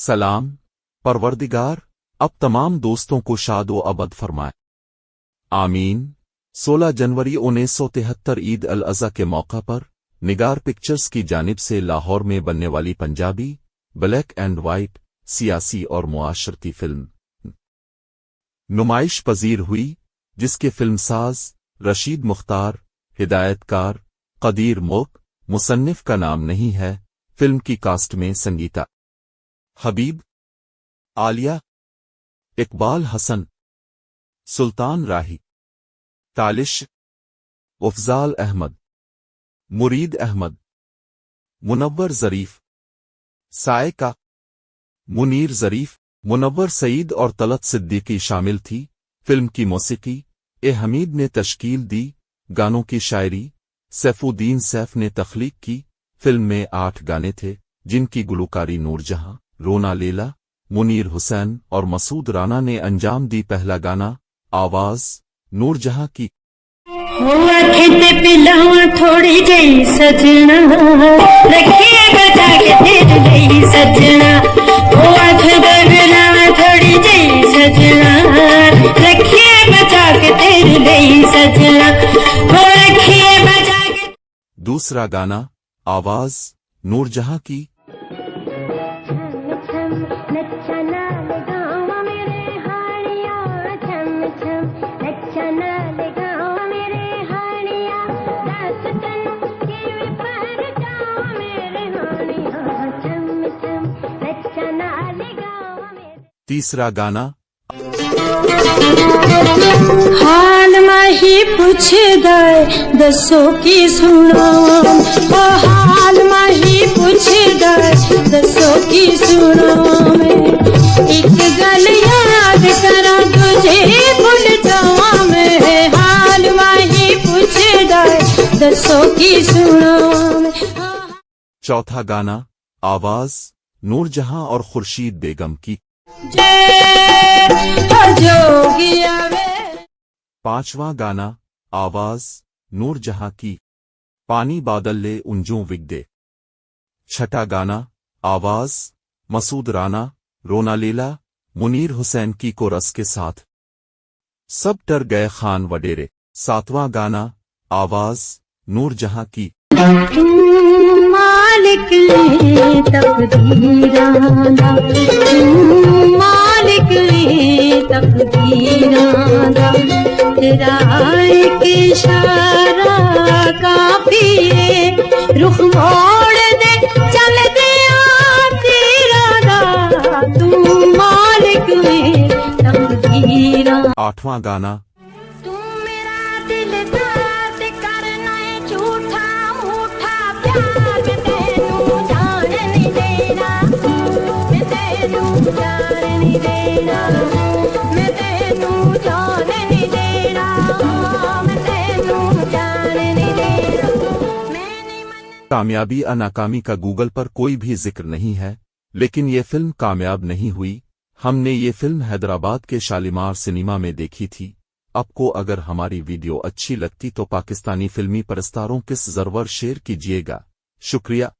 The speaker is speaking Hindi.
सलाम, परवरदिगार अब तमाम दोस्तों को शादो अबद फरमाए। आमीन। 16 जनवरी 1973 ईद अल अज़हा के मौका पर निगार पिक्चर्स की जानिब से लाहौर में बनने वाली पंजाबी ब्लैक एंड वाइट सियासी और मुआशरती फिल्म नुमाइश पजीर हुई, जिसके फिल्मसाज रशीद मुख्तार, हिदायतकार कदीर मोक, मुसन्निफ का नाम नहीं है। फिल्म की कास्ट में संगीता हबीब, आलिया, इकबाल हसन, सुल्तान राही, तालिश, अफजाल अहमद, मुरीद अहमद, मुनव्वर ज़रीफ, सायका, मुनीर ज़रीफ, मुनव्वर सईद और तलत सिद्दीकी शामिल थी। फिल्म की मौसीकी ए हमीद ने तश्कील दी। गानों की शायरी सैफुद्दीन सैफ ने तख्लीक की। फिल्म में 8 गाने थे, जिनकी गुलकारी नूरजहां, रोना लैला, मुनीर हुसैन और मसूद राना ने अंजाम दी। पहला गाना आवाज नूरजहां की। थोड़ी जई सजना रखिए बचा के तेरे जई सजना, थोड़ी जई सजना रखिए बचा के तेरे जई सजना, रखिए बचा के। दूसरा गाना आवाज नूरजहां की। तीसरा गाना हाल माही पूछ गए दसो की सुनो, हाल माही पूछ गए दसो की सुनो, एक गल याद करा तुझे भूल जावा मैं, हाल माही पूछ गए दसो की सुनो। चौथा गाना आवाज नूरजहां और खुर्शीद बेगम की। पांचवा गाना आवाज नूरजहां की। पानी बादल ले उंजों विगदे। छठा गाना आवाज मसूद राना, रोना लैला, मुनीर हुसैन की कोरस के साथ। सब डर गए खान वडेरे। सातवां गाना आवाज नूरजहां की। मालिक ने तकदीराना, मालिक ने तकदीराना, तेरा एक इशारा काफी है, रुख मोड़ दे चल दे तेरा, तू मालिक ने तकदीराना। आठवां गाना कामयाबी या नाकामी का गूगल पर कोई भी जिक्र नहीं है, लेकिन ये फिल्म कामयाब नहीं हुई। हमने ये फिल्म हैदराबाद के शालीमार सिनेमा में देखी थी। आपको अगर हमारी वीडियो अच्छी लगती तो पाकिस्तानी फिल्मी परस्तारों के ज़रूर शेयर कीजिएगा। शुक्रिया।